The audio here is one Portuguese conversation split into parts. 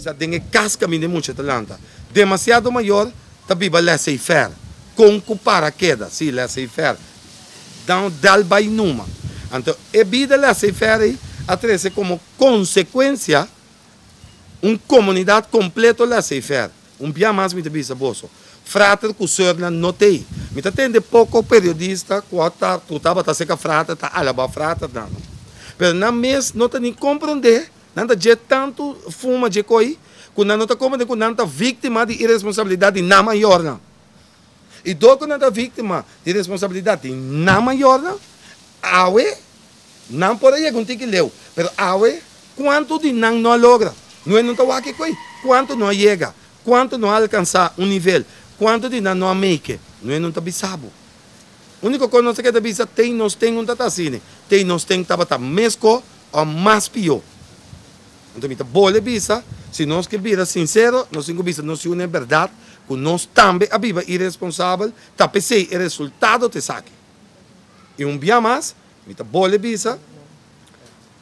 bisa tem casca de muita talanta. Demasiado maior, tá viva laissez-faire. Com o paraquedas, sim, laissez-faire. Dal vai numa. Então, a vida laissez-faire atrás como consequência uma comunidade completa laissez-faire. Dia mais me bisa bolso. Frater que o senhor não tem. Me tem pouco periodista que tu estava a ser frater, tá alaba frater não. Mas na mês não tem nem compreender, não tem tanto fuma de coi, que não está compreendendo que não está vítima de irresponsabilidade na maior não. E do que não está vítima de irresponsabilidade na maior não, awe não pode ir com que leu, mas awe quanto de não logra, não está aqui coi, quanto não chega, quanto não alcança nível. Quanto de não make, não está bisabo. A única coisa que nós bisa tem um tatacine, nós tabata mesco ou mais pior. Então, me boa bisa, se nós que vira sincero, nós temos bisa, nós é verdade, que nós também a viva irresponsável, tá pensei o resultado te saque. E dia mais, me boa bisa,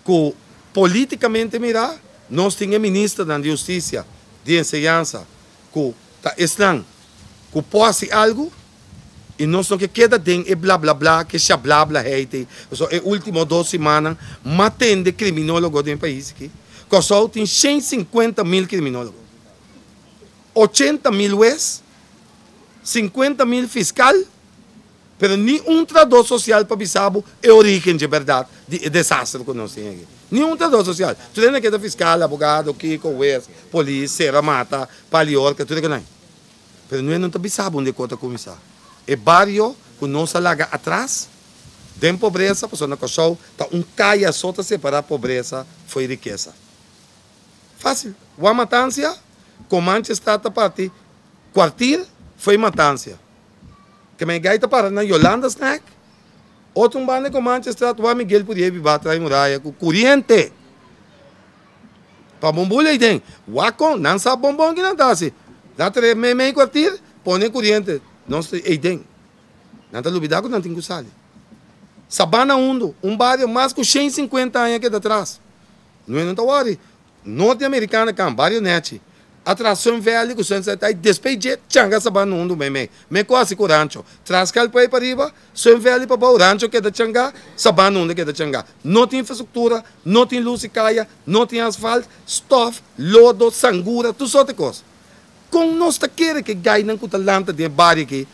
que politicamente mira, nós temos ministro da Justiça, de Enseñança, que está estranho. Que pode algo e nós não queda tem e blá blá blá que já blá blá heite so é último 2 semanas matando criminólogo do país aqui que só tem 150.000 criminólogos 80.000 juez 50.000 fiscal pero nem tradutor social para bisabo é a origem de verdade de desastre que nós temos aqui nenhum tradutor social tu tem que ter fiscal advogado kiko juez polícia serra mata paliorca tudo que não pero não está bisabo onde conta começar. É barrio que não se larga atrás, tem pobreza, pessoa na coxão, tá caia só para separar a pobreza, foi riqueza. Fácil. Uma matância, com Manchester a parte, quartir, foi matância. Que me gaita para na Yolanda Snack, outro bande com Manchester, o Miguel podia viver atrás da muralha, com corrente. Para bombulha aí tem, o não sabe bombom que não está assim. Dá três meio quartir, põe corrente. Não sei, aí tem. Não está duvidado que não tem que usar. Sabana Undo, bairro mais que 150 anos aqui atrás. Não está worry. Norte-americana, que é um bairro net. Atração velha, que o senhor está aí, despedir, changa Sabana Undo, me quase com o rancho. Traz cal para arriba, senhor velho para o rancho que é da changa, Sabana Undo que é da changa. Não tem infraestrutura, não tem luz e caia, não tem asfalto, stuff, lodo, sangura, tudo só de coisa. Com nós queremos que gai não custa lanta de barrio que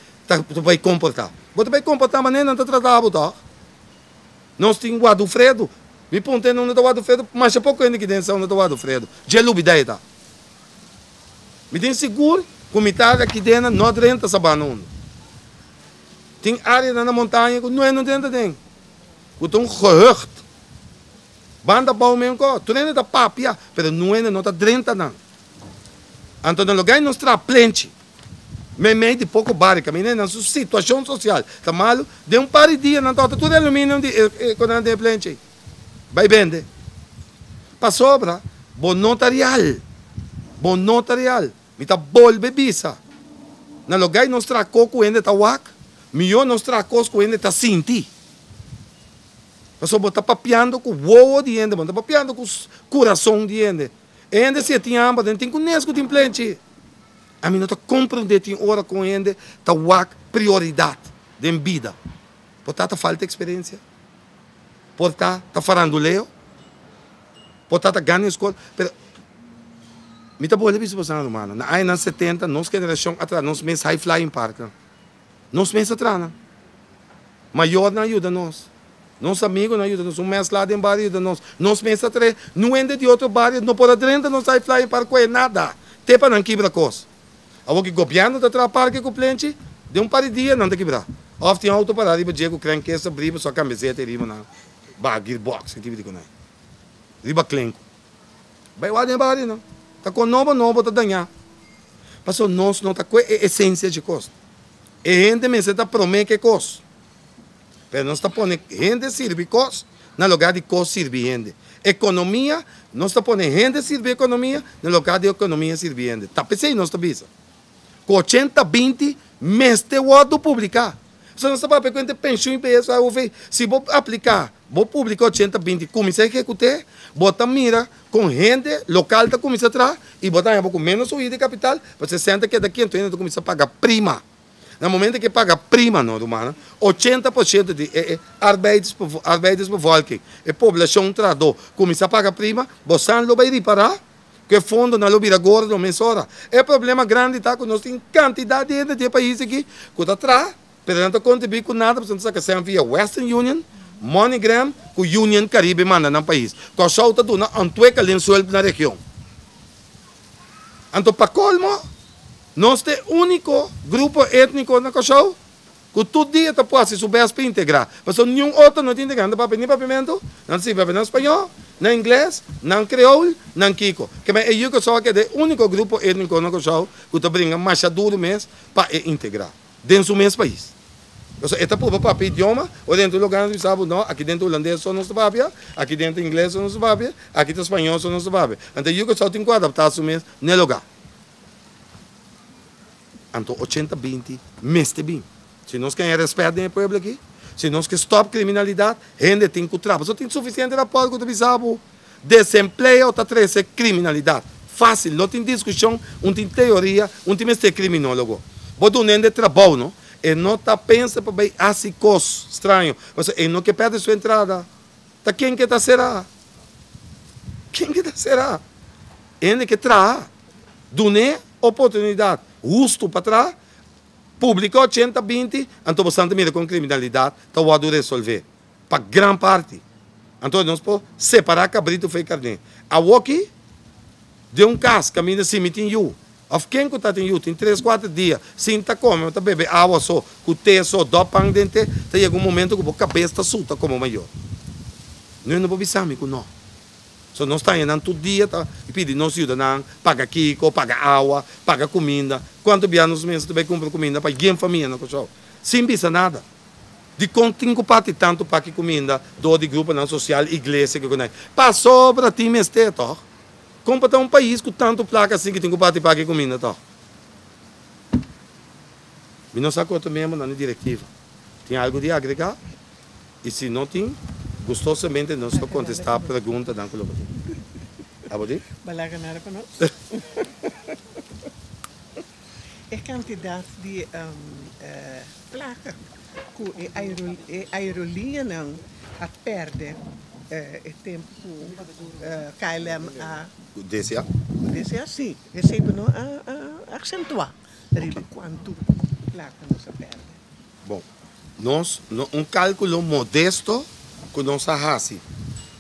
tu vai comportar. Você vai comportar mas não está tratado tá. Nós temos o Adolfredo. Me ponte não está o Adolfredo, mas é pouco ainda que tem não está o Adolfredo. Já lubidei tá. Me tem seguro, comitada aqui dentro não renta sabanão. Tem área na montanha que não tem. Que tem gehucht. Banda bom mesmo, tu não está papia, mas não está renta não. Então, no lugar não está plente. Me de pouco barrica, na sua situação social. Está malo, de par de dias, não está tudo alumínio quando não tem plente. Vai vender. Para sobra, bom notarial. Me está bol bebisa. No lugar não está coco ainda está wak, melhor não está coco ainda está sinti. Para sobra, está papiando com o ovo de ainda, está papiando com o coração de ainda. Ainda se tem amba, tem conhecido tem plente. A mim não está compreendendo tem hora com ainda tá wak prioridade de vida. Portanto falta experiência. Portanto tá faranduleo. Portanto ganha escola. Pero me tá boa levar isso mano. Na aí nas 70 nossa geração atrás nós mês high flying park. Nós mês atrás. Maior não ajuda nós. Nosso amigo não ajuda, nós mês lá dentro barrio ajuda nós. Nós pensa três, não ende de outro barrio, não pode dentro, não sai fly para coisa nada. Tepa não quebra coisa. Algo que governo da parque com plente, de par de dias não te quebrar. Oft tem auto para riba, Diego cranque essa briba só camiseta riba na gearbox que tive de conai. Riba clenco. Vai lá dentro barrio não. Tá com novo tá danhar. Passou nós não tá com essência de coisa. E gente me está promete que coisa. Pero não está pondo gente servir coisa, no lugar de coisa servir gente. Economia, não está pondo gente servir economia, no lugar de economia servir gente. Tá pensando não está bisa. Com 80-20, mês de o publicar. Você não está para pegar pensão e peso, se vou aplicar Vou publicar 120, começa a executar, bota mira com gente local da começa a trazer e botar um pouco menos o de capital, você sente que daqui então ainda começa a pagar prima. No momento que paga prima, não, humana, 80% de arbeidsbevolking, a população trador, começa a pagar prima, você não vai reparar, que fundo não vira gordo, não mensura. É problema grande, tá? Que nós temos quantidade de gente de países aqui, que está atrás, mas não contribui com nada, porque você sabe que via Western Union, MoneyGram, que o Union Caribe manda no país. Que a solta do na antueca lençol na região. Então, para colmo, nós temos o único grupo étnico na Cochau que todo dia está posto subir para integrar. Mas nenhum outro não está integrando nem para pimento, não se vai em espanhol, nem inglês, nem creole, nem kiko. Que é eu que só que é o único grupo étnico na Cochau que está brinca mais duro mesmo para integrar dentro do mesmo país. Esta por papel idioma, ou dentro do lugar onde sabe, não, aqui dentro do holandês só não se sabe, aqui dentro do inglês só não se sabe, aqui do espanhol só não se sabe. Então eu que só tenho que adaptar-se mesmo no lugar. Então 80-20, mestre bem. Se nós queremos respeito no povo aqui, se nós queremos stop criminalidade, gente tem que trabalhar. Só tem suficiente rapaz que você sabe, desemprego está trazendo criminalidade. Fácil, não tem discussão, não tem teoria, não tem mestre criminólogo. Bota um de trabalho, não? E não está pensando para bem assim coisa estranho. E não que perde sua entrada. Tá quem que está será? Quem que está será? Ele que traz, dune oportunidade, justo para trás, publicou 80-20, então você mira com criminalidade, então pode resolver. Para grande parte. Então nós podemos separar cabrito e carne. A aqui, de um caso, caminha assim, me tem you. Of quem que está em tem 3-4 dias, sem tá comendo, tá bebendo água só, com te só, dó pão dente, tá chega um momento que a cabeça está solta como maior. Não é bobisami que não. Só nós está indo todo dia, tá, e pede nós ajuda, paga kiko, paga água, paga comida. Quanto anos meses tu vai comprar comida para alguém família, não cochou? Sem bisa nada. De quanto tem que parte tanto para que comida, do de grupo não social, igreja que conhece. Para sobra ti mestre, tá? Compra um país com tanto placa assim que tem que bater para que comida, tá? E não sabe quanto mesmo na diretiva. Tem algo de agregar? E se não tem, gostosamente nós vamos contestar a pergunta da Colômbia. Abodi? Balaga nada para nós. A quantidade de placa que a aerolinha não a perde o tempo KLM a DCA? DCA sim, recebe não a acentuar riba quanto placa não se perde. Bom, nós cálculo modesto que nós fazemos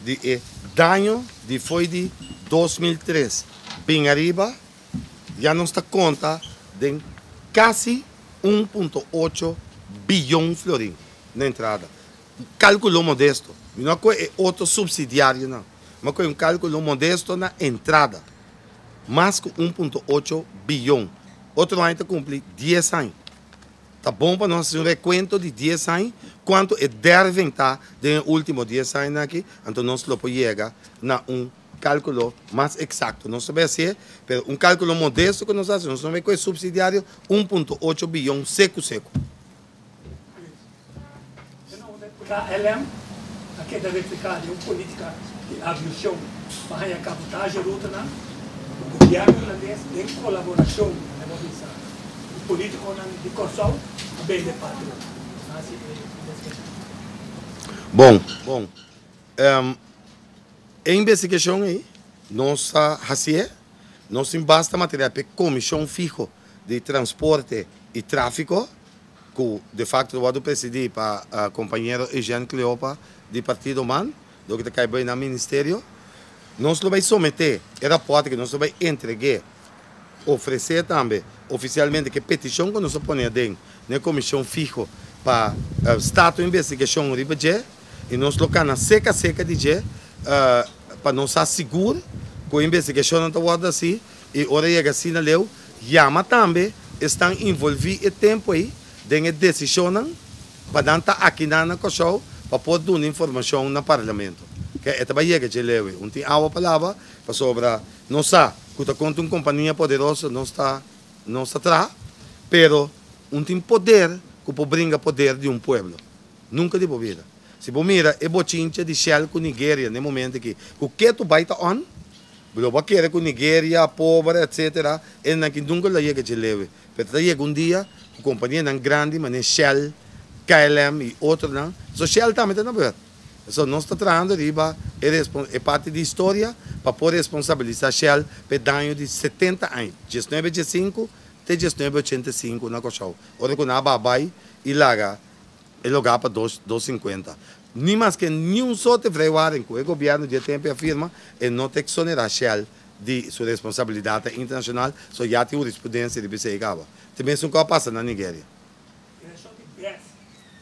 de dano de foi de 2003 bem arriba já nos dá conta de quase 1,8 bilhão florim na entrada. Cálculo modesto. Não é outro subsidiário, não. Mas é cálculo modesto na entrada. Mais que 1,8 bilhão. Outro ano cumpre 10 anos. Tá bom para nós fazer um recuento de 10 anos, quanto deve estar nos últimos 10 anos aqui, então nós podemos chegar a cálculo mais exato. Não sabemos se mas cálculo modesto que nós fazemos, não é que é subsidiário 1,8 bilhão seco. Para LM, aqui deve ficar de uma política de aviação, para a cabotagem ruta, o governo holandês tem colaboração na mobilização. O político de Corsol, bem de pátria. Bom. A investigação aí, nós fazemos, nós basta material para a comissão fixa de transporte e tráfico, que de facto vou presidir para o companheiro Eugênio Cleopa, do Partido MAN, do que cai bem no Ministério. Nós vamos submeter o rapport que nós vamos entregar, oferecer também oficialmente que a petição que nós põe dentro na comissão fixa para o Estado de Investigação Ribeirão, e nós colocamos seca de dia, para nós assegurar que a investigação não está assim, e a hora que assim na lei, chama também, estão envolvidos em tempo aí, de decisão para não estar aqui na Cochau, para poder dar informação no Parlamento. Que é também que eu levo. Não tem água palavra para sobre, não sabe, que está contra uma companhia poderosa, não está atrás, mas não tem poder que pode brincar poder de um povo. Nunca de vida. Se você mira, é bochincha de Shell com Nigéria, no momento que o que tu vai estar on, você quer com Nigéria, pobre, etc. E não que nunca lá chega de leve. Mas chega dia, a companhia não grande, mas Shell, KLM e outros não. So Shell também está na verdade. So nós estamos tratando é parte da história para poder responsabilizar Shell pelo dano de 70 anos. 1985 até 1985 na Cochau. Ora que na Babai e Laga, ele lugar para 2,50. Nem mais que nenhum só te freguarem que o governo de tempo afirma e não te exonerar Shell de sua responsabilidade internacional, só já tem jurisprudência de BCIGABA. Também isso nunca passa na Nigéria.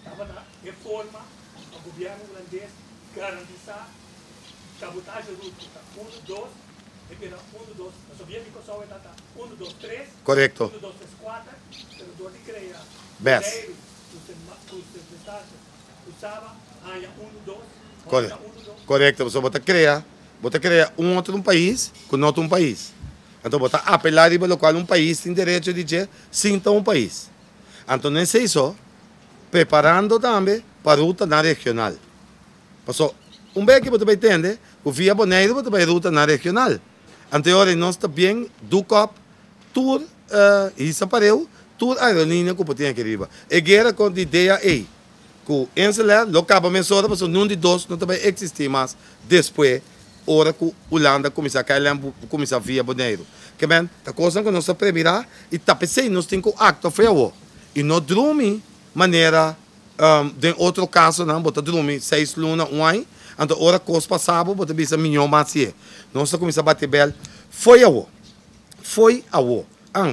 Estava na reforma, o governo holandês garantizar cabotagem ruta 1, 2, e pela 1, 2, a soviética só está 1, 2, 3, Correcto. 1, 2, 3, 4, pero do de creia, Bes. usava, aí 1, 2, Correcto. Correcto. Você cria outro país com outro país. Então, você apelar para o qual país tem direito de dizer sim a país. Então, nesse isso, preparando também para a ruta na regional. Então, bem que você vai entender, o via Boneiro você vai ruta na regional. Anteriormente, nós também, do COP, tour, isso apareceu, tour aerolínea que você tem aqui arriba. E era com a ideia aí. Que o Enceler, lo acaba mencionando, mas não de dois não vai existir mais depois, hora que a Holanda começa a cair, começa a via Boneiro. Que bem, a coisa que nós preparar e tapecei, nós temos que acto feio. E não dormir maneira, de outro caso, não, bota dormir 6 lunas, 1 ano, então hora que os passava, bota bisa milhão mais é. Nós começa a bater bel, foi a o.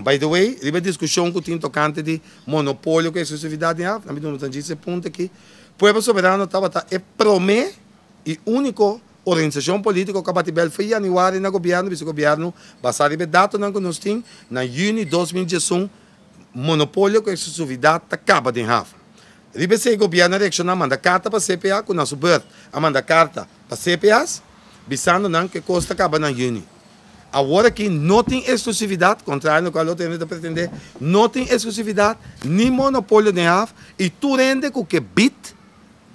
By the way, riba discussão que tem tocante de monopólio com exclusividade em África, não me esse ponto aqui. O povo soberano estava é promê e único organização política que bate bel foi januário no governo, vice governo, basado em dados que nós temos, na junho de 2018, monopólio com exclusividade acaba de África. Riba se o governo reacciona, manda carta para a CPA, com o nosso bird, manda carta para a CPAs, visando que custa acaba na junho. Agora que não tem exclusividade, contrário ao qual eu tenho de pretender, não tem exclusividade, nem monopólio de África, e tu rende com que bit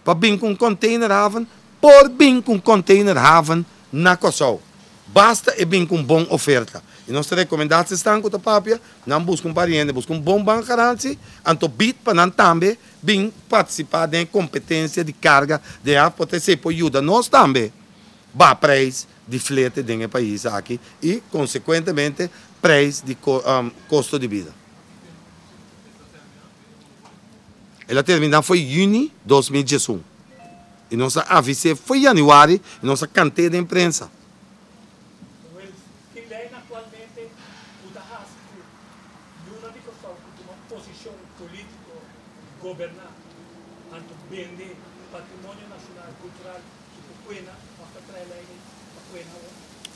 para vir com container haven, por vir com container haven na Kosovo. Basta e vir com boa oferta. E nós recomendamos estão com a papia, não buscam pariente, buscam bom banco garantia, então bit para não também vir participar da competência de carga de África, para ser por ajuda nós também, vá preço de flete dentro do país aqui e, consequentemente, preço de custo de vida. Ela terminou foi em junho de 2018. E nossa avisou foi em januário, e nossa canteira de imprensa. Quem lê atualmente o da Hasco, uma de Kosovo, com uma posição política, governar, anto vender patrimônio nacional, cultural, que puena, para trazer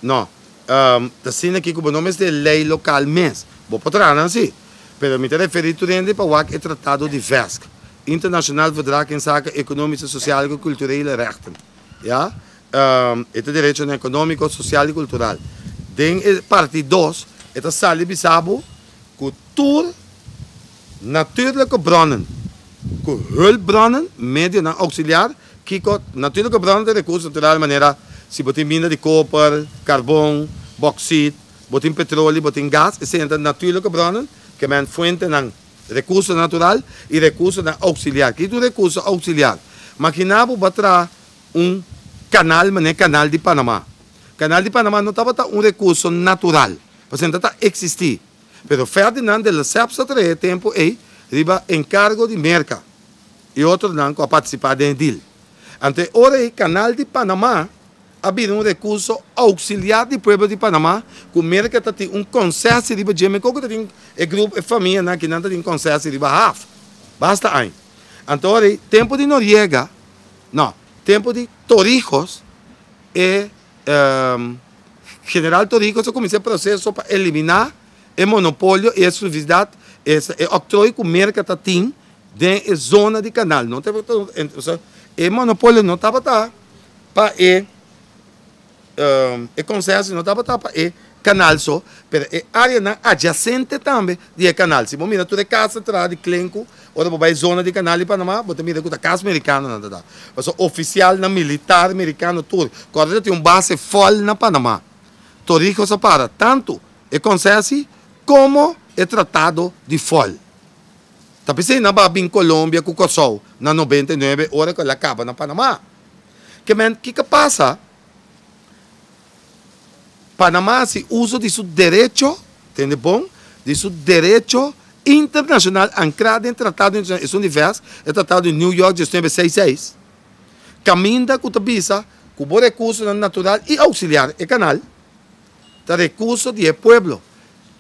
não, assim aqui como nome é lei local mesmo, vou para trás assim, mas me referi para o que é tratado de VESC, Internacional Verdrag in Zaken Economische, Sociale, Culturele Rechten, ja, é o direito econômico, social e cultural. Den parte 2, é a sala bisabo, cultuur, natuurlijke bronnen, hulpbronnen, medio auxiliar, que natuurlijke bronnen de recursos naturais, maneira se botem mina de koper, carvão, bauxite, botem petróleo, botem gás, e são natuurlijke bronnen, que é fonte de recurso natural e recurso auxiliar. Que é o recurso auxiliar? Imaginava para canal, mas é canal de Panamá. Canal de Panamá não estava recurso natural, porque não está existir. Mas Ferdinand de Lesseps teve tempo e riba encargo de merca e outro não a participar de deal. Então, ora o canal de Panamá havia recurso auxiliar do povo de Panamá, que o merca tem consenso de Bajeme, que tem grupo e família que não tem consenso de Bahaf. Basta aí. Então, ora, tempo de Noriega, não, tempo de Torrijos, e General Torrijos começou o processo para eliminar o monopólio e a exclusividade, e octroio que o merca tem da zona de canal. Não teve, o monopólio não estava para e consenso não estava para canal só, pero é área na adjacente também de canal. Se você mira toda casa atrás de Clenco, ou da vai zona de canal de Panamá, você mira que a casa americana não dá. Mas oficial na militar americano tudo. Quando tem base fol na Panamá, todo isso para tanto é concesse como é tratado de fol. Tá pensando na Babin Colômbia com Kosovo na 99 hora que ela acaba na Panamá. Que passa? Panamá se usa de seu direito, entende bom? De seu direito internacional ancrado em tratado internacional. Esse universo é tratado em New York de 1966. Caminha com a visa, com o recurso natural e auxiliar, é canal. O recurso do povo.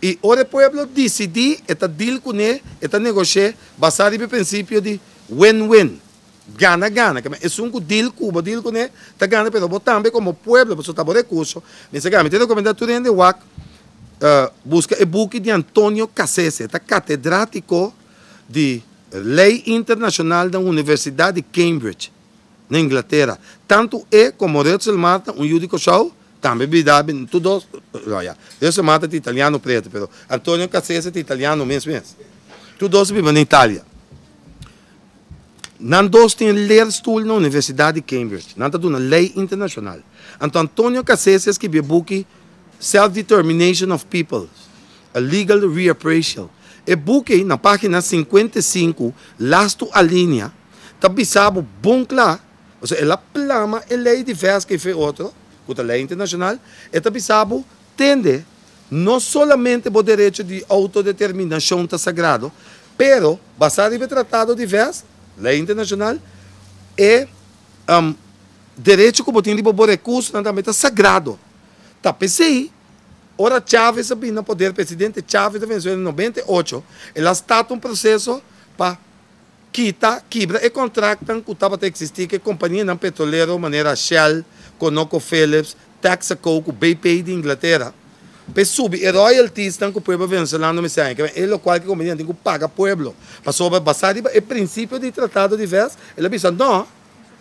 E o povo decide, deal com ele, negociar, baseado no princípio de win-win. Gana. É um deal com ele, está ganha, mas também como povo, você está com recurso. Nesse caso, me recomendo tu de WAC, busca o book de Antônio Cassese, está catedrático de Lei Internacional da Universidade de Cambridge, na Inglaterra. Tanto como Rutzel Marta, júdico show, também bem tudo, Rutzel Marta é italiano preto, mas Antônio Cassese é italiano mesmo. Todos vivem na Itália. Nós dois temos leerstoel na Universidade de Cambridge. Nós temos uma lei internacional. Então, Antônio Cassese escreveu o book Self-Determination of People, a Legal Reappraisal. E book, na página 55, lasto a linha, está bisabo bom claro. Ou seja, ela plama a lei diversa que fez outro, com a lei internacional, e está bisabo tende não somente o direito de autodeterminação está sagrado, pero, basado no tratado diverso, lei internacional, é direito como tem de bom recurso, também está sagrado. Tá, pensei, ora Chávez, no poder presidente Chávez da Venezuela em 98, ela está um processo para quebra e contratam que estava a existir que companhia não petroleira, maneira Shell, ConocoPhillips, Texaco, BP de Inglaterra, para subir royalties que o povo venezuelano me sai, que é o qual que a companhia tem que pagar o povo. Para sobre basar o princípio de tratado diverso, ela pensa, não,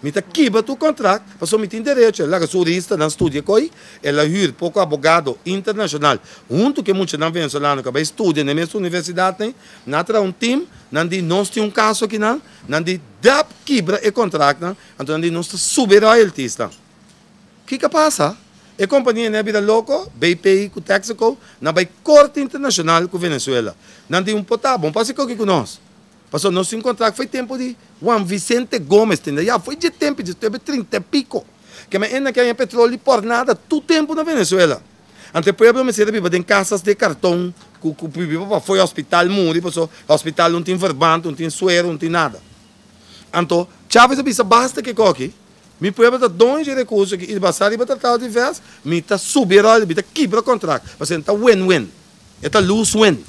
me quebra o contrato, para me tem direito. Ela é jurista, não estuda coi, ela hyr pouco advogado internacional, junto que muitos não venezuelanos que estudam na mesma universidade, não terá um time, não de nós tem um caso aqui, não de dá quebra o contrato, então não de nós subir royalties. O que passa? A companhia não é vida louca, BP com Texaco, não vai corte internacional com Venezuela. Não tem potável, passa aqui com nós. Passou nosso contrato, foi tempo de Juan Vicente Gomes, entendeu? Já foi de tempo, de 30 e pico. Que ainda que há petróleo por nada, todo tempo na Venezuela. Ante povo me serve em casas de cartão, foi ao hospital, morre, passou, o hospital não tem verbante, não tem suero, não tem nada. Então, Chávez disse, basta que coque. Me põe para dois recursos que basar e para tratar diversos, me está subir olha, me está quebra o contrato, você está win-win, está lose-win.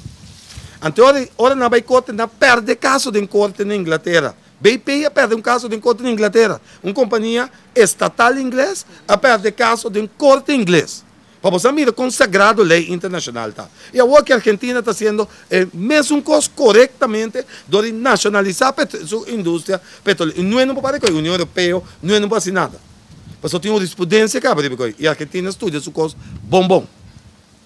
Então, ora não vai corte, não perde caso de corte na Inglaterra. BP perde um caso de corte na Inglaterra. Uma companhia estatal inglesa perde caso de corte inglês. Para você mirar consagrado a lei internacional. Tá? E agora que a Argentina está sendo mesmo coisa corretamente de nacionalizar a sua indústria petrolera. Não é para a União Europeia, não é para fazer nada. Mas só tem uma jurisprudência que abre, e a Argentina estuda sua coisa bom.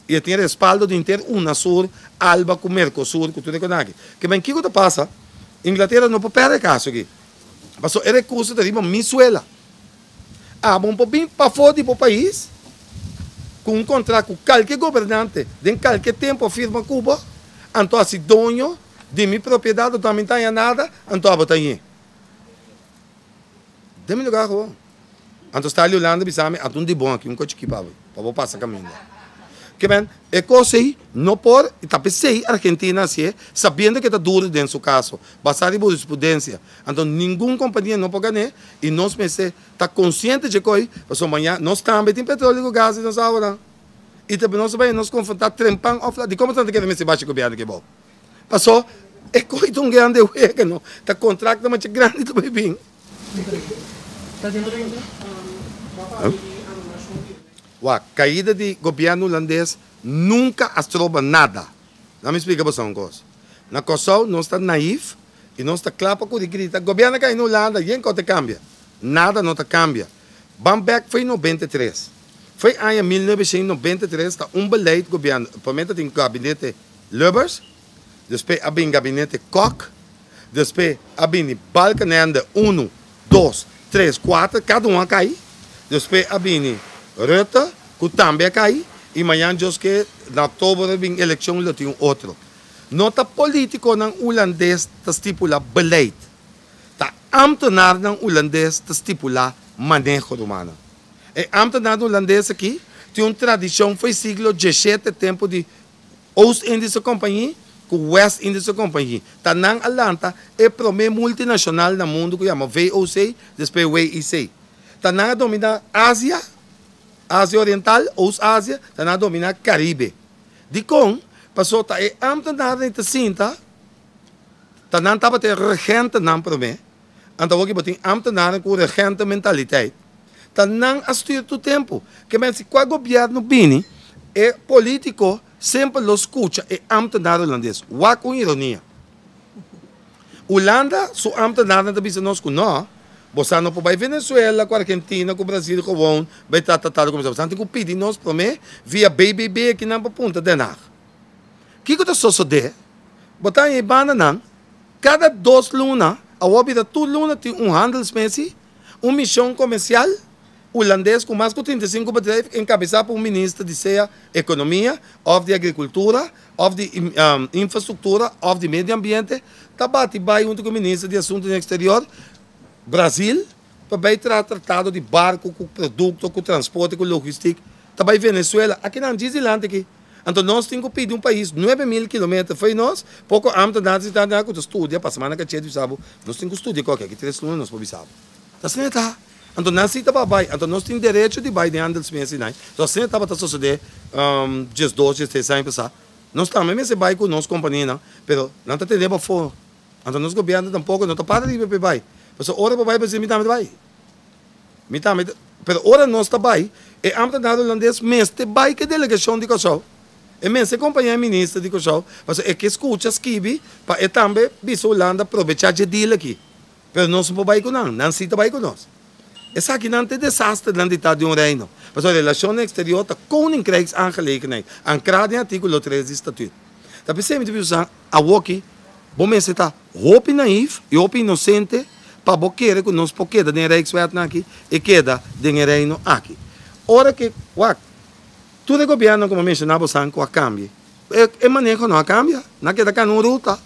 E tem respaldo de ter Unasur, Alba com Mercosur, com tudo aquilo. Que bem, o que passa? Inglaterra não pode perder caso aqui. Mas o recurso de Venezuela. Bom, para fora do país, com um contrato com qualquer governante, de qualquer tempo firma Cuba, então se dono de minha propriedade também não tem nada, então eu tenho. Dê-me lugar, então está ali olhando, bisame, a de bom aqui, um coche que para passar caminho. Que bem, é coisa aí, não pode, e está pensei, a Argentina assim, sabendo que está duro dentro do seu caso, basado em jurisprudência, então nenhuma companhia não pode ganhar, e nós pensamos, está consciente de que, mas amanhã, nós também temos petróleo e gás, nós sabemos, e também nós vamos nos confrontar, trempando, de como tanto que se baixa o governo que bom. Passou, é coisa tão grande, que não, está contrato muito grande também bem. Está dentro a caída do governo holandês nunca astroba nada. Não me explica você uma coisa. Na Kosovo, não está naif e não está claro para grita. O governo cai na Holanda, e enquanto cambia. Nada não cambia. Bamberg foi em 93. Foi em 1993, está beleid governo. Primeiro tem gabinete Lubbers, depois havia gabinete Koch, depois havia Balkenende 1, 2, 3, 4, cada um a cair. Depois havia Rutte, que também a cair. E amanhã, que em outubro, havia eleição, lá tinha outro. Nota político ng holandês te stipula beleid. Ta ambtenaar ng holandês te stipula manejo humano. E ambtenaar holandês aqui tem uma tradição foi siglo XVII tempo de Oost-Indische Compagnie com West-Indische Compagnie. Ta nang Atlanta é primeira multinacional no mundo que chama VOC, depois WIC. Ta nang domina Ásia, Ásia Oriental, Oost-Ásia, ta nang domina Caribe. Di kong passou tá e ambtenaar in te sinta ta nan taba te regente nan prome anta woki botin ambtenaar com regente mentaliteit ta nan astuur tu tempo que men si qua governo bini e politico sempre lo escucha e ambtenaar holandês wa com ironia Holanda su ambtenaar na bisa nos ku no bosano po bij Venezuela, com Argentina, com Brasil gewoon bij tratado com Santi ku pidi nos prome via BBB aqui na punta de Haag. O que está sucedendo? Botar em banana, cada 2 lunas, a óbvio toda luna tem handelsmissie, missão comercial holandês com mais de 35 bedrijven, encabeçado por ministro de Economia, ou de Agricultura, ou de Infraestrutura, ou de Medio Ambiente, tabati vai junto com o ministro de Assuntos Exteriores, Brasil, para tratado de barco, com produto, com transporte, com logística, também Venezuela, aqui na Gisilante aqui. Então, nós temos que pedir um país 9.000 quilômetros. Foi nós, pouco antes da cidade que estudia, para a semana que a gente sabe, nós temos que estudar qualquer, que 3 lunas nós podemos saber. Está sendo tá. Então, nós temos que então nós temos direito de ir de handelsmensen, né? Então, assim, está para suceder, dias 2, dias 3 anos passar. Nós também se vai com nossa companhia, não, mas não está tendo para fora. Então, nosso governo tampouco não está para de ir para vai. Mas hora para vai, mas me dá vai. Me dá, mas hora nós está vai, e antes da holandês, mas te vai que delegação de Kosovo. E mense companhia ministra de Kosovo, mas é que escuta skibi para também bisa Holanda aproveitar de deal aqui. Mas nós não vai com não se vai com nós. Essa aqui não tem desastre na ditadura de um reino. Mas a relação exterior está koninkrijksaangelegenheid, ancrada em artigo 3 do estatuto. Dat betekent dat we a woki, bom mense está hoop naïef e hoop inocente para boqueira que nós poqueda de Rijkswet aqui e queda de reino aqui. Ora que, tudo o governo, como mencionava, sanco a cambia. E manejo não cambia, não queda cá no ruta.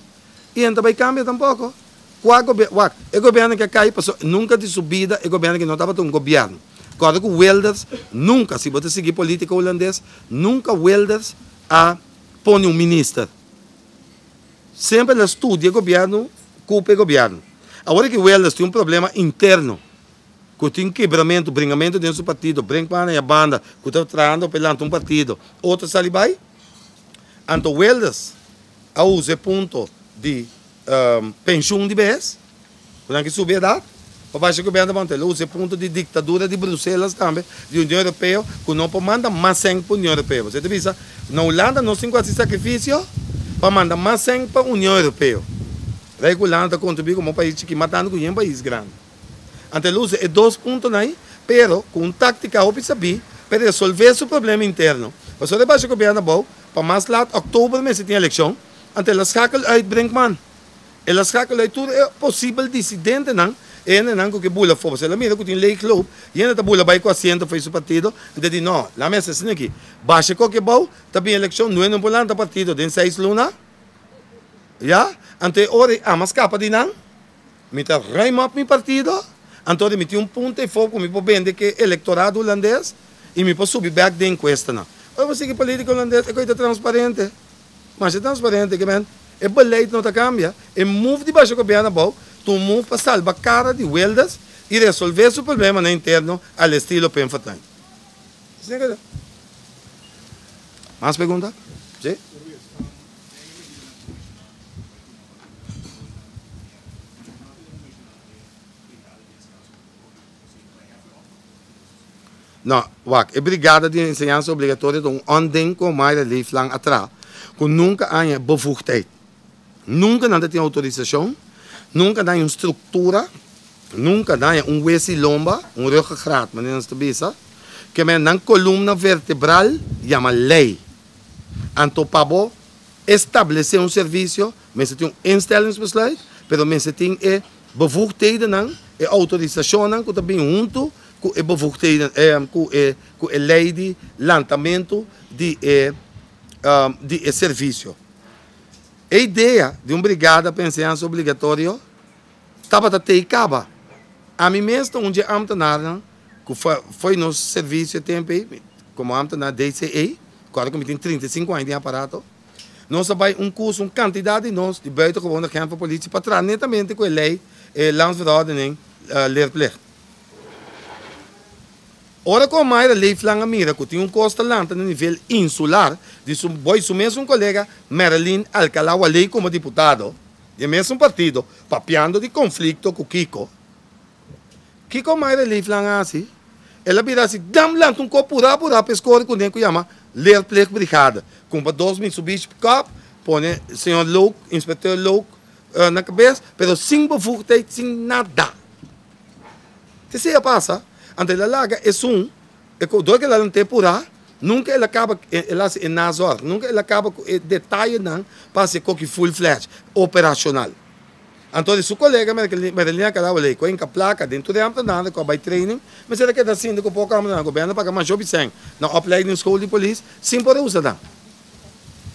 E então vai cambiar tampouco. O governo que cai, nunca de subida, o governo que não estava um governo. Quando o Wilders, nunca, se você seguir política holandesa, nunca Wilders a põe um ministro. Sempre ele estuda o governo, culpa o governo. Agora que o Wilders tem um problema interno, que tem um quebramento, bringamento dentro do partido, brinca a banda, que está trazendo pelando um partido, outro salibai, então Wilders a usa ponto de pensão de vez, quando que subir a idade, para baixo o governo ele usa ponto de ditadura de Bruxelas também, de União Europeia, que não pode mandar mais sangue para a União Europeia. Você vê, na Holanda nós temos esse sacrifício para mandar mais sangue para a União Europeia. A Holanda contribui como um país que matando com um país grande. Então ele usa 2 pontos aí, pero com tática ou saber para resolver esse problema interno. Mas o baixo o governo bom, para mais lá, outubro mês tem eleição, então ele escala uit Brinkman. Ele escala uit tudo é possível dissidente não. Ene não que bula fora, ela mira que tem lei club, e ela tá bula vai com assento fez o partido, então diz não, lá mesa assim aqui, baixa qualquer bom, também eleição não é no bolando partido, tem 6 lunas, já, ante ora a mas capa de não, me tá reimap mi partido, então me tem ponto e foco me pode vender que eleitorado holandês e me pode subir back de encuesta não. Eu vou seguir política holandesa, é coisa transparente, mas é transparente que man, é beleid não tá cambia, é move de baixo governo bom. Tu move para salvar a cara de Wilders e resolver seu problema no interno ao estilo Penfatang. Mais pergunta? Sim? Não, wacht, a brigada de ensinança obrigatória de ondem com mais lifelang atrás, que nunca há bevoegdheid. Nunca não tem autorização. Nunca dá uma estrutura, nunca dá um hueso lomba, ruggengraat, meneer de bisa, que me na columna vertebral chama lei. Então, para estabelecer um serviço, você tem um instellingsbesluit, mas você tem bevoegdheden, autorisação, que também junto com a bevoegdheden, com a lei de lançamento de serviço. A ideia de uma brigada pensional obrigatória estava até acaba. A mim mesmo, onde a ambtenaar, que foi no serviço de tempo, como ambtenaar DCE, agora que tem 35 anos de aparato, nós sabemos um curso, uma quantidade de nós, de buitengewoon agenten van politie, para trás netamente com a lei, landsverordening, leerplicht. Ora com mais a lei flanga mira, que tem um costa lanta no nível insular, de seu mesmo colega Merlin Alcalá, a lei como deputado, e mesmo partido, papiando de conflito com Kiko. Kiko mais a lei flanga assim, ela vira assim, dam lanta um copo pura, pescor, que nem que chama leerplicht brigada. Compra 2 Mitsubishi pick-up, põe o senhor Luke, inspetor Luke, na cabeça, mas sem bevoegdheid, sem nada. Você passa. Ante ela larga é dois que ela não tem por aí, nunca ela acaba ela é nas horas, nunca ela acaba com detalhe não para ser coque full-fledged, operacional. Então, seu colega, Marilena Carvalho, com a placa dentro de nada, com a training, mas ela quer assim, com pouco o governo para mais job sem, na opleiding school de polícia, sim por usar.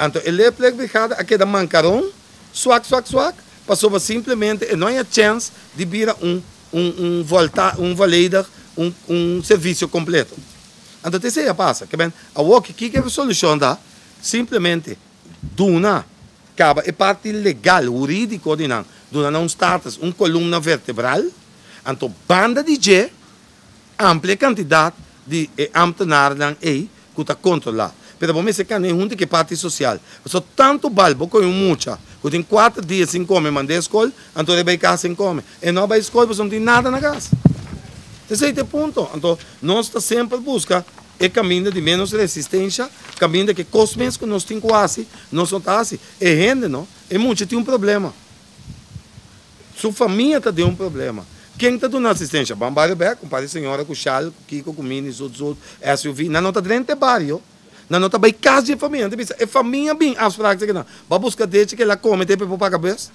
Então, ele é plegado, aqui da mancaron, swak, passou simplesmente, não há chance de vir um validar serviço completo. Então, você passa, que bem, o que é a solução da simplesmente duna acaba é parte legal, jurídico de não status, coluna vertebral, então banda de G, ampla quantidade de ambtenaar que está controlado. Pero bom, esse cara é junto que parte social. Só tanto balbo com muita, que tem 4 dias sem comer, mandei a escola, então ele vai casa sem comer. E não vai à escola, porque não tem nada na casa. Esse é o ponto. Então, nós estamos sempre buscando o caminho de menos resistência, caminho de que cosmos que nós temos quase, nós não estamos assim. E gente, não? E muito tem um problema. Sua família está tendo um problema. Quem está dando assistência? Bambario Beck, compadre senhora, com o Charles, com o Kiko, com o Mini, outros, SUV, não está dentro do bairro. Não está bem casa de família. É família bem, as práticas que não. Vai buscar desde que ela come, tem para pagar a cabeça.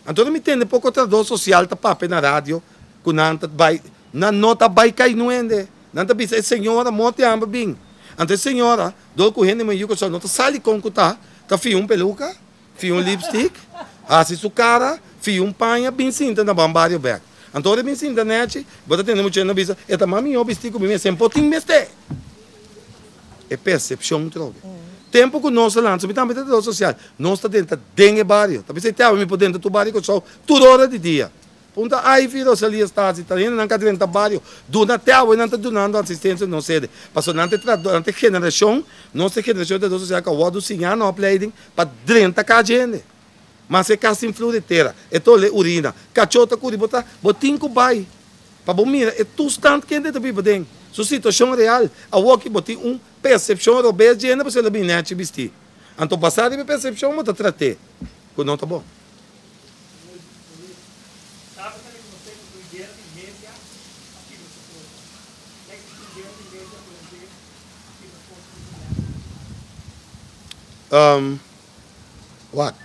Então, não me entende, pouco trabalho social, está papo na rádio, que não está bem cair no ende. Não está bem, a senhora, morte amba bem. Então, a senhora, do correndo, mas eu só não está sali com que está fio peluca, fio lipstick, assim sua cara, fio panha, bem cinta na Bambario Beck. Então, ele bem cinta, né? Bota tendo muito na visa, e também eu vesti comigo, sempre potinho meste. É percepção troca. Tempo que nós lançamos, me também da social, nós está dentro de bairro. Talvez você tenha me por dentro do bairro que só toda hora de dia. Ponta aí virou se ali está italiano, não quer dentro do bairro. Do Natal, não está dando assistência, não sei. Passou na geração, nossa geração da social que o do sinhar no uploading para dentro da gente. Mas é casa influenteira, é toda urina, cachota curi botar, botinho com bai. Para bom mira, é tudo tanto que ainda está bem. Sua situação real, a walk botou percepção europeia de ainda para ser bem net vestir. Então passar de percepção mas tratei, que não tá bom.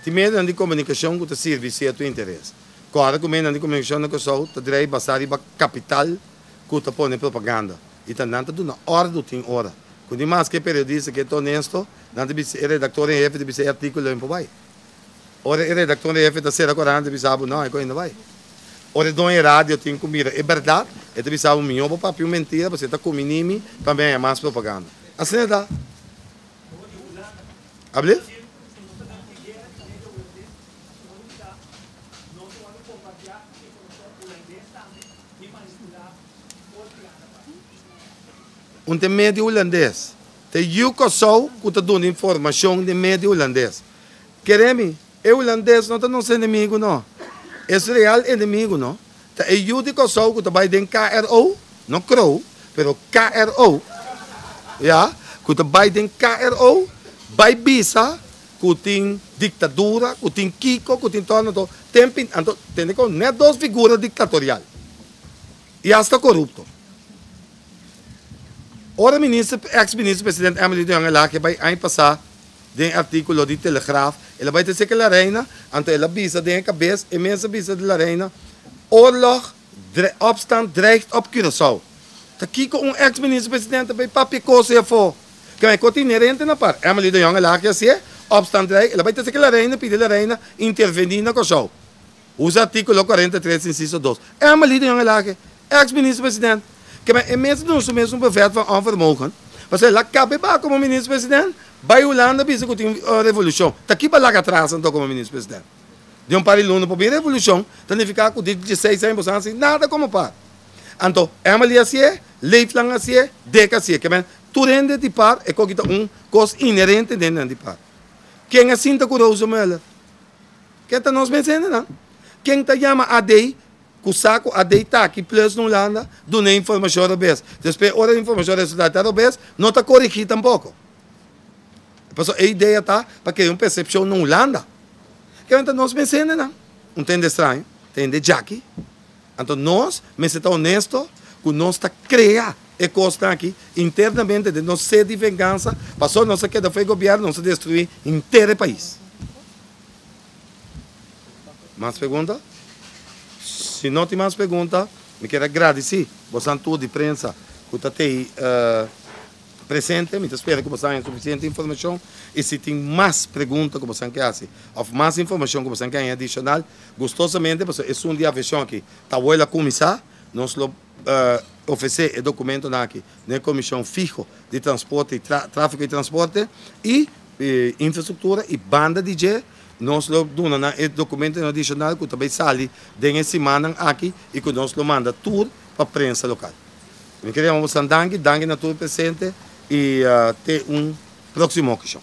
Tem medo de comunicação que te serve se é teu interesse. Claro que medo de comunicação que só te direi passar de capital que te põe propaganda. E tanto do na hora do tem hora. Quando mais que periodista que é honesto, não deve ser redator em F de ser artigo em vai. Ora redator em F da ser agora de sabe não é que ainda vai. Ora do em rádio tem comida, é verdade, é de sabe minho para papel mentira, você tá com minimi, também é mais propaganda. Assim é da. Hable? Um médio holandês. Tem eu que sou que está dando informação de médio holandês. Queremos, é holandês não é nosso inimigo, não. É real inimigo, não. É eu que sou que está vai den KRO, não CRO, mas KRO. Ja, que está vai den KRO, vai bisa, que tem ditadura, que tem Kiko, que tem todo. Tem não é 2 figuras ditatoriais. E hasta corrupto. Ora ex-ministro presidente Emily de Jong que vai aí passar de artículo de Telegraaf, ela vai dizer que a reina, então ela avisa de cabeça, e mesmo avisa de reina, oorlog, opstand dreigt op Curaçao. Tá aqui com ex-ministro presidente vai papi coisa for. Que vai continuar na par. Emily de Jong que assim, opstand dreigt, ela vai dizer que a reina pede a reina intervenir na Curaçao. Usa artículo 43 inciso 2. Emily de Jong ex-ministro presidente que é mesmo bevet van onvermogen. Maar ze cabe ba como ministro-presidente, vai Holanda bisa que tem revolução. Tá aqui para lá atrás então como ministro-presidente. De pariluno para a revolução, então ficar com 16 anos assim, nada como par. Então, Emily assim, leef lang assim, deka assim, que tu rende de par é coisa coisa inerente dentro de par. Quem assim tá curioso mela? Quem tá nos pensando não? Quem tá chama a dei Kusaku a deitar aqui plus no Holanda, do nem informação robês. Depois, hora de informação resultado robês, não está corrigido tampouco. Então, a ideia está para que uma percepção no Holanda. Que então nós pensamos, não? Não tem de estranho, tem de Jackie. Então, nós, mas está honesto, que nós está criando e costa aqui internamente de não ser de vingança, passou nossa queda foi governo, não se destruir inteiro o país. Mais pergunta? Se não tem mais perguntas, me quero agradecer você tudo de imprensa que está aí presente. Me espero que você tenha suficiente informação. E se tem mais perguntas que você quer fazer, ou mais informação que você quer adicional, gostosamente, porque é um dia versão aqui. Está a comissar, nós oferecer o documento aqui na comissão fijo de transporte, tráfego e transporte e infraestrutura e banda DJ. Nós damos o documento adicional que também sai dessa semana aqui e que nós manda tudo para a prensa local. Eu queria dar danke na tudo presente e até próxima ocasião.